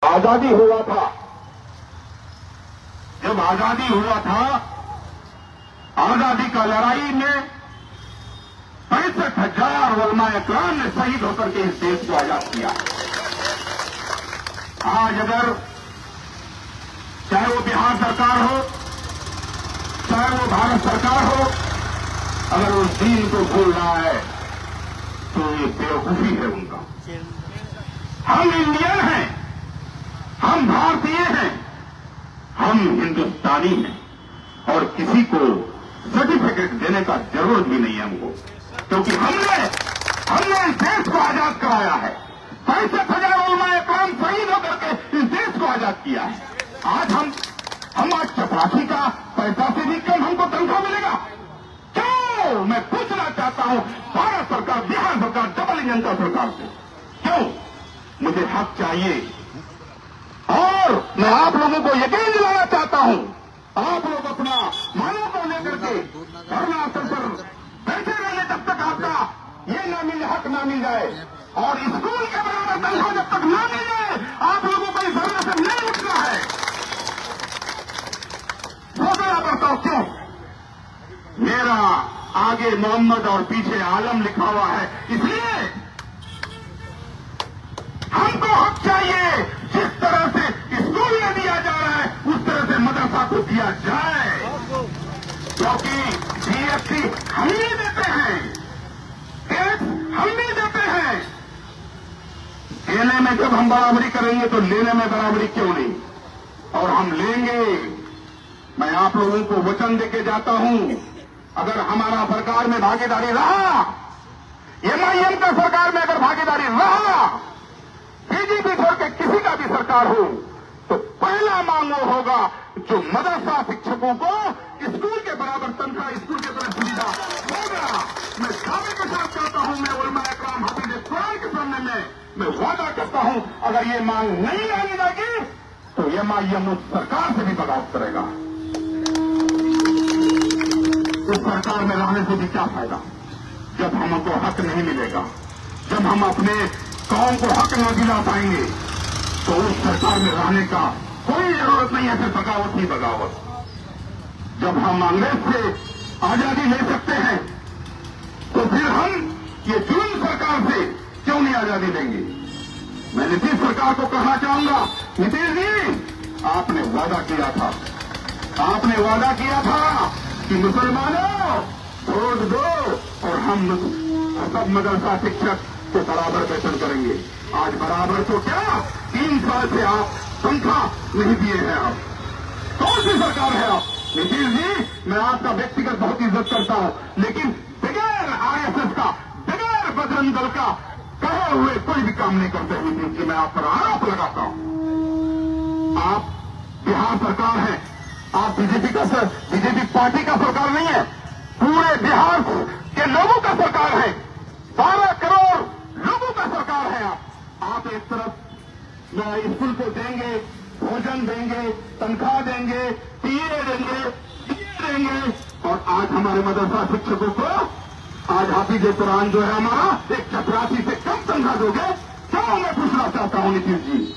आजादी हुआ था, जब आजादी हुआ था, आजादी का लड़ाई में 65,000 उलमाए इकराम ने शहीद होकर के इस देश को आजाद किया। आज अगर चाहे वो बिहार सरकार हो, चाहे वो भारत सरकार हो, अगर उस दीन को भूल रहा है तो ये बेवकूफी है उनका। हम इंडियन हैं, हम भारतीय हैं, हम हिंदुस्तानी हैं और किसी को सर्टिफिकेट देने का जरूरत भी नहीं है हमको, क्योंकि हमने इस देश को आजाद कराया है। 65,000 उलमाए इकराम शहीद होकर के इस देश को आजाद किया है। आज हम आज चपरासी का पैसा से भी कम हमको तनख्वाह मिलेगा क्यों? मैं पूछना चाहता हूं भारत सरकार, बिहार सरकार, डबल इंजन का सरकार से, क्यों? मुझे हक चाहिए और मैं आप लोगों को यकीन दिलाना चाहता हूं, आप लोग अपना मानों को लेकर के धरना स्थल पर बैठे रहिए जब तक आपका ये ना मिले, हक ना मिल जाए। और स्कूल के बराबर तनख्वाह जब तक ना मिल जाए, आप लोगों को इस धरने से नहीं उठना है। सोचना पड़ता हूं क्यों? मेरा आगे मोहम्मद और पीछे आलम लिखा हुआ है, इसलिए हमको हक चाहिए। जिस तरह से स्कूल में दिया जा रहा है उस तरह से मदरसा को दिया जाए, क्योंकि जीएसटी हम ही देते हैं, टैक्स हम ही देते हैं। देने में जब हम बराबरी करेंगे तो लेने में बराबरी क्यों नहीं? और हम लेंगे। मैं आप लोगों को वचन देके जाता हूं, अगर हमारा सरकार में भागीदारी रहा, एमआईएम का सरकार में अगर भागीदारी रहा, बीजेपी छोड़ के किसी का भी सरकार हो, तो पहला मांग वो होगा जो मदरसा शिक्षकों को स्कूल के बराबर तनख्वाह, स्कूल के तरह सुविधा होगा। मैं दावे के साथ कहता हूं, मैं उलमाए इकराम हाफिज कुरान के सामने में मैं वादा करता हूं, अगर ये मांग नहीं मानी जाएगी तो एमआईएम उस सरकार से भी बगावत करेगा। उस सरकार में रहने से भी क्या फायदा जब हमको हक नहीं मिलेगा, जब हम अपने कौम को हक न दिला पाएंगे तो उस सरकार में रहने का कोई जरूरत नहीं है, फिर बगावत ही बगावत। जब हम अंग्रेज से आजादी ले सकते हैं तो फिर हम ये जुल्म सरकार से क्यों नहीं आजादी लेंगे? मैं नीतीश सरकार को कहना चाहूंगा, नीतीश जी आपने वादा किया था, कि मुसलमानों वोट दो और हम सब मदरसा शिक्षक को बराबर वेतन करेंगे। आज बराबर तो क्या, 3 साल से आप तनख्वाह नहीं दिए हैं। आप कौन सी सरकार है? आप नीतीश जी, मैं आपका व्यक्तिगत बहुत इज्जत करता हूं, लेकिन बगैर आरएसएस का, बगैर बजरंग दल का कहे हुए कोई भी काम नहीं करते। नीतीश जी, मैं आप पर आरोप लगाता हूं। आप बिहार सरकार है, आप बीजेपी पार्टी का सरकार नहीं है, पूरे बिहार के लोगों का सरकार है। 12 करोड़ लोगों का सरकार है। आप एक तरफ स्कूल को देंगे, भोजन देंगे, तनख्वाह देंगे, टीए देंगे, और आज हमारे मदरसा शिक्षकों को, आज हाफिज कुरान जो है हमारा, एक चपरासी से कम तनख्वाह दोगे क्यों? मैं पूछना चाहता हूं नीतीश जी,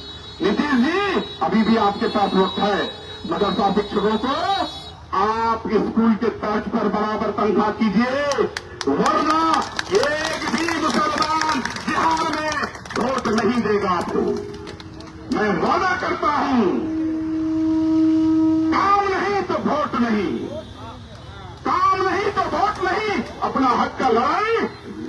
अभी भी आपके पास वक्त है। मदरसा शिक्षकों को आप स्कूल के तर्ज पर बराबर तनख्वाह कीजिए, वरना एक भी मुसलमान बिहार में वोट नहीं देगा आपको। मैं वादा करता हूं, काम नहीं तो वोट नहीं, काम नहीं तो वोट नहीं, अपना हक का लड़ाई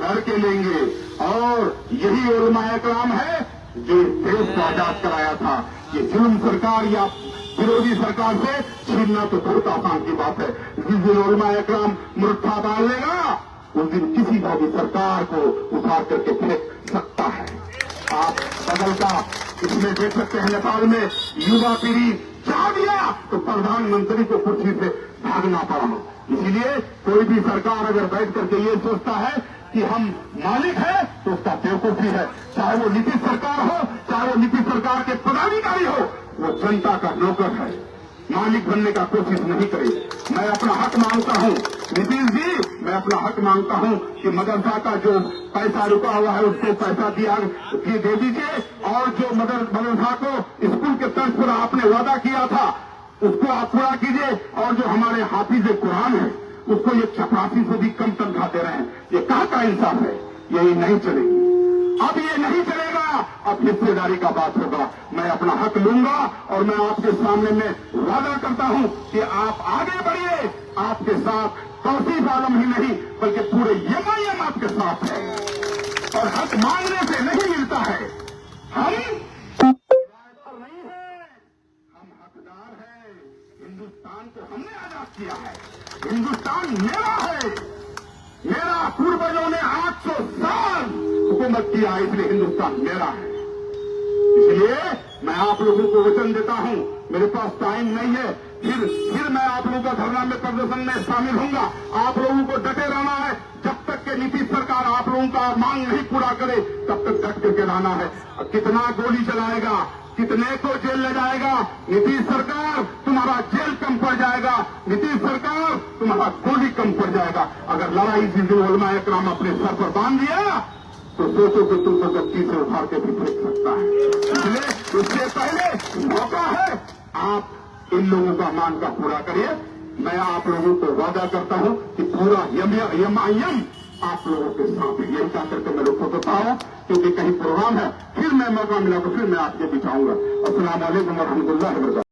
लड़ के लेंगे। और यही उलमाए इकराम है जो इस देश को आजाद कराया था। ये जुल्म सरकार या विरोधी सरकार से छीनना तो बहुत आसान की बात है। जिस दिन उलमाए इकराम मुर्ठा बांध लेगा, उस दिन किसी का भी सरकार को उठार करके फेंक सकता है। आप बदल का इसमें देख सकते हैं, नेपाल में युवा पीढ़ी चाह दिया तो प्रधानमंत्री को कुर्सी से भागना पड़ा। इसीलिए कोई भी सरकार अगर बैठ करके ये सोचता है कि हम मालिक है तो उसका बेवकूफी है। चाहे वो नीतीश सरकार हो, चाहे वो नीतीश सरकार के पदाधिकारी हो, वो जनता का नौकर है, मालिक बनने का कोशिश नहीं करे। मैं अपना हक मांगता हूं नीतीश जी, मैं अपना हक मांगता हूं कि मदरसा का जो पैसा रुका हुआ है उसको पैसा दे दीजिए, और जो मदरसा को स्कूल के तर्ज पर आपने वादा किया था उसको आप पूरा कीजिए। और जो हमारे हाफिज कुरान है उसको ये चपरासी से भी कम तनख्वाह दे रहे हैं, ये कहाँ का इंसाफ है? यही नहीं चलेगी, अब ये नहीं चलेगा, अब हिस्सेदारी का बात होगा। मैं अपना हक लूंगा और मैं आपके सामने में वादा करता हूं कि आप आगे बढ़िए, आपके साथ तौसीफ आलम ही नहीं बल्कि पूरे यमायम आपके साथ है। और हक मांगने से नहीं मिलता है, हम नहीं है, हम हकदार हैं। हिंदुस्तान को हमने आजाद किया है, हिंदुस्तान मेरा है, मेरा पूर्वजों ने 800 साल हुकूमत किया, इसलिए हिंदुस्तान मेरा है। इसलिए मैं आप लोगों को वचन देता हूं, मेरे पास टाइम नहीं है, फिर मैं आप लोगों का धरना में प्रदर्शन में शामिल होऊंगा। आप लोगों को डटे रहना है, जब तक के नीतीश सरकार आप लोगों का मांग नहीं पूरा करे तब तक डट करके रहना है। कितना गोली चलाएगा, कितने को जेल ले जाएगा? नीतीश सरकार तुम्हारा जेल कम पड़ जाएगा, नीतीश सरकार तुम्हारा गोली कम पड़ जाएगा। अगर लड़ाई जिंदगी उलमा इकराम अपने सर पर बांध दिया तो सोचो कि तुमको गद्दी से उठार के भी फेंक सकता है। इसलिए उससे पहले मौका है, आप इन लोगों का मांग का पूरा करिए। मैं आप लोगों को वादा करता हूं कि पूरा यम आप लोगों के साथ है। यही कहा करके मैं रुक होता हूं, क्योंकि कहीं प्रोग्राम है, फिर मैं मौका मिला तो फिर मैं आपके बिठाऊंगा। अस्सलाम वालेकुम व रहमतुल्लाहि व बरकातहू।